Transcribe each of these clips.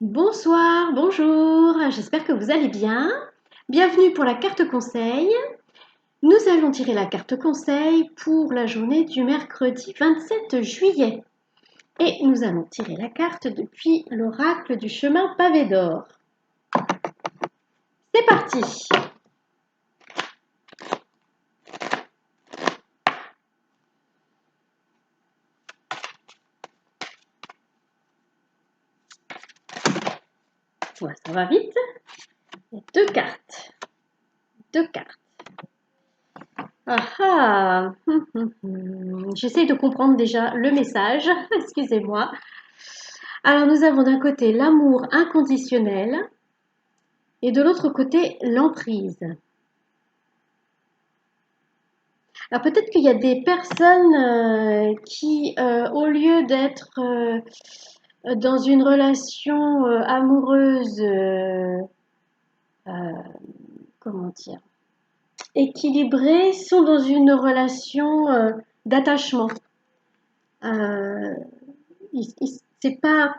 Bonsoir, bonjour, j'espère que vous allez bien. Bienvenue pour la carte conseil. Nous allons tirer la carte conseil pour la journée du mercredi 27 juillet. Et nous allons tirer la carte depuis l'oracle du chemin pavé d'or. C'est parti! Voilà, ça va vite. Deux cartes. Deux cartes. Ah ah! J'essaye de comprendre déjà le message, excusez-moi. Alors nous avons d'un côté l'amour inconditionnel et de l'autre côté l'emprise. Alors peut-être qu'il y a des personnes qui, au lieu d'être dans une relation amoureuse, comment dire, équilibrée, sont dans une relation d'attachement. Euh, c'est pas,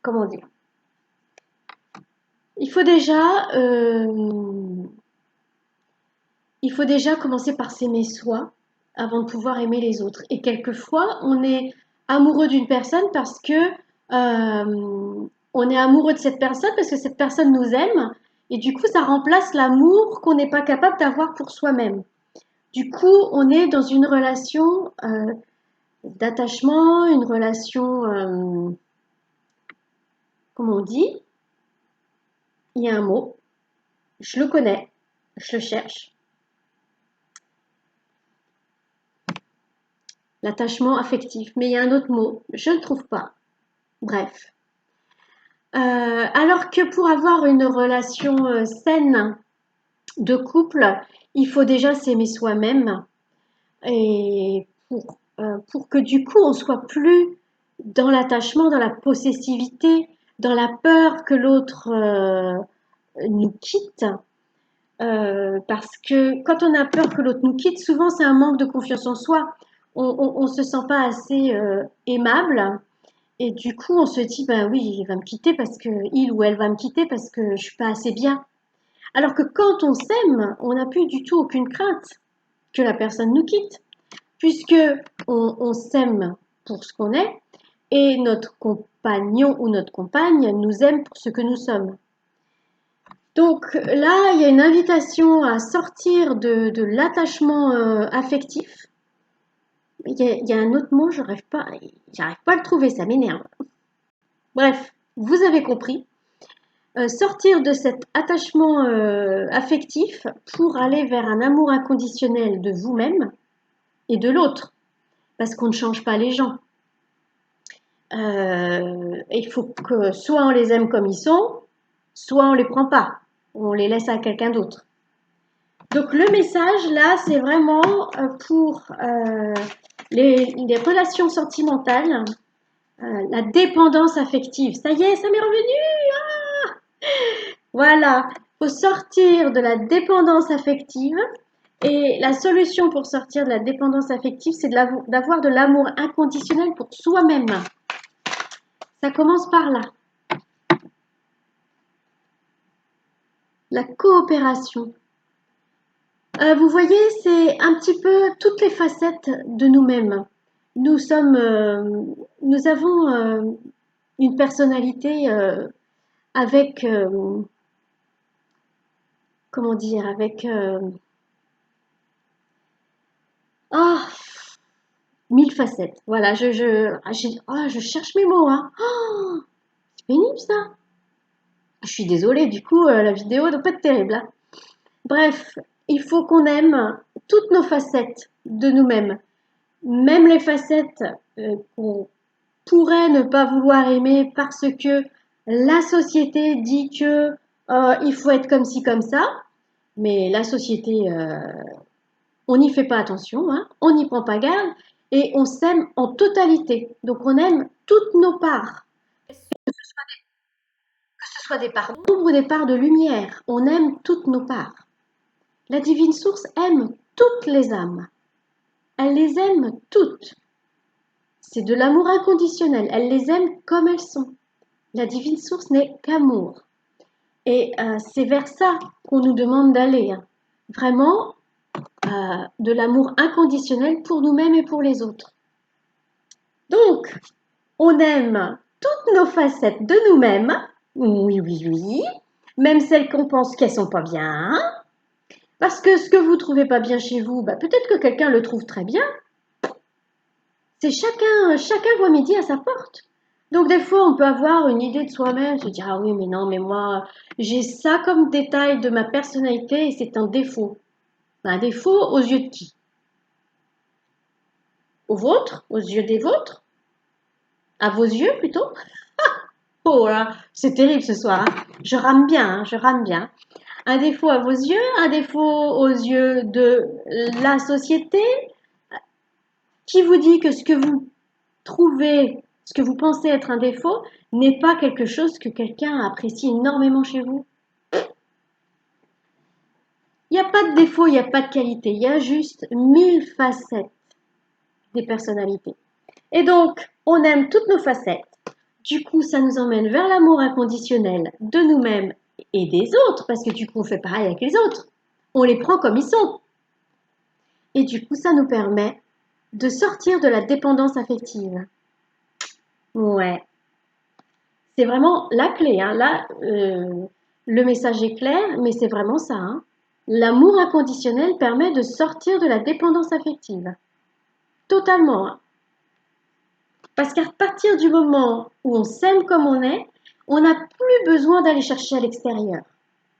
comment dire. Il faut déjà, il faut déjà commencer par s'aimer soi avant de pouvoir aimer les autres. Et quelquefois, on est amoureux d'une personne parce que on est amoureux de cette personne parce que cette personne nous aime. Et du coup, ça remplace l'amour qu'on n'est pas capable d'avoir pour soi-même. Du coup, on est dans une relation d'attachement, une relation, comment on dit? Il y a un mot, je le connais, je le cherche. L'attachement affectif. Mais il y a un autre mot, je ne le trouve pas. Bref. Alors que pour avoir une relation saine de couple, il faut déjà s'aimer soi-même et pour que du coup on soit plus dans l'attachement, dans la possessivité, dans la peur que l'autre nous quitte. Parce que quand on a peur que l'autre nous quitte, souvent c'est un manque de confiance en soi. On se sent pas assez aimable. Et du coup, on se dit, ben oui, il va me quitter parce que il ou elle va me quitter parce que je suis pas assez bien. Alors que quand on s'aime, on n'a plus du tout aucune crainte que la personne nous quitte, puisque on s'aime pour ce qu'on est et notre compagnon ou notre compagne nous aime pour ce que nous sommes. Donc là, il y a une invitation à sortir de l'attachement affectif. Il y a un autre mot, j'arrive pas à le trouver, ça m'énerve. Bref, vous avez compris. Sortir de cet attachement affectif pour aller vers un amour inconditionnel de vous-même et de l'autre, parce qu'on ne change pas les gens. Il faut que soit on les aime comme ils sont, soit on les prend pas, on les laisse à quelqu'un d'autre. Donc le message là, c'est vraiment pour les relations sentimentales, la dépendance affective. Ça y est, ça m'est revenu. Ah, voilà, il faut sortir de la dépendance affective. Et la solution pour sortir de la dépendance affective, c'est d'avoir de l'amour inconditionnel pour soi-même. Ça commence par là. La coopération. Vous voyez, c'est un petit peu toutes les facettes de nous-mêmes. Nous sommes, nous avons une personnalité avec, comment dire, avec, oh, mille facettes. Voilà, je cherche mes mots, hein. Oh, c'est pénible ça. Je suis désolée, du coup, la vidéo doit pas être terrible, hein. Bref, il faut qu'on aime toutes nos facettes de nous-mêmes, même les facettes qu'on pourrait ne pas vouloir aimer parce que la société dit que il faut être comme ci, comme ça, mais la société, on n'y fait pas attention, hein, on n'y prend pas garde et on s'aime en totalité. Donc on aime toutes nos parts, que ce soit des parts d'ombre ou des parts de lumière, on aime toutes nos parts. La divine source aime toutes les âmes. Elle les aime toutes. C'est de l'amour inconditionnel. Elle les aime comme elles sont. La divine source n'est qu'amour. Et c'est vers ça qu'on nous demande d'aller, hein. Vraiment, de l'amour inconditionnel pour nous-mêmes et pour les autres. Donc, on aime toutes nos facettes de nous-mêmes. Oui, oui, oui. Même celles qu'on pense qu'elles sont pas bien. Parce que ce que vous trouvez pas bien chez vous, peut-être que quelqu'un le trouve très bien. C'est chacun voit midi à sa porte. Donc des fois, on peut avoir une idée de soi-même, se dire ah oui, mais non, mais moi, j'ai ça comme détail de ma personnalité et c'est un défaut. Un défaut aux yeux de qui? Aux vôtres? Aux yeux des vôtres? À vos yeux plutôt? Oh là, c'est terrible ce soir, hein. Je rame bien, hein, je rame bien. Un défaut à vos yeux, un défaut aux yeux de la société. Qui vous dit que ce que vous trouvez, ce que vous pensez être un défaut, n'est pas quelque chose que quelqu'un apprécie énormément chez vous? Il n'y a pas de défaut, il n'y a pas de qualité, il y a juste 1000 facettes des personnalités. Et donc, on aime toutes nos facettes. Du coup, ça nous emmène vers l'amour inconditionnel de nous-mêmes et des autres, parce que du coup, on fait pareil avec les autres. On les prend comme ils sont. Et du coup, ça nous permet de sortir de la dépendance affective. Ouais, c'est vraiment la clé, hein. Là, le message est clair, mais c'est vraiment ça, hein. L'amour inconditionnel permet de sortir de la dépendance affective. Totalement, hein. Parce qu'à partir du moment où on s'aime comme on n'a plus besoin d'aller chercher à l'extérieur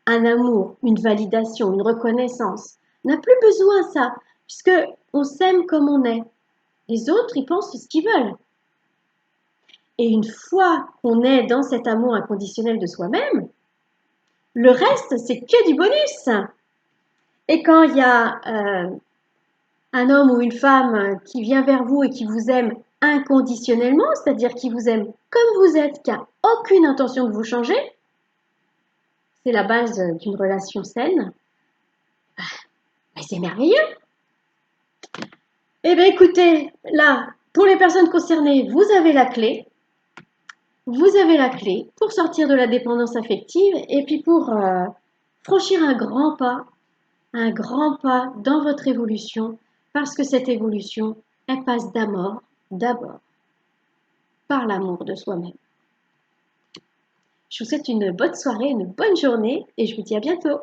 un amour, une validation, une reconnaissance. On n'a plus besoin de ça, puisque on s'aime comme on est. Les autres, ils pensent ce qu'ils veulent. Et une fois qu'on est dans cet amour inconditionnel de soi-même, le reste, c'est que du bonus. Et quand il y a un homme ou une femme qui vient vers vous et qui vous aime inconditionnellement, c'est-à-dire qui vous aime comme vous êtes, qui n'a aucune intention de vous changer, c'est la base d'une relation saine, c'est merveilleux. Eh bien écoutez, là, pour les personnes concernées, vous avez la clé. Vous avez la clé pour sortir de la dépendance affective et puis pour franchir un grand pas dans votre évolution, parce que cette évolution, elle passe d'abord par l'amour de soi-même. Je vous souhaite une bonne soirée, une bonne journée et je vous dis à bientôt.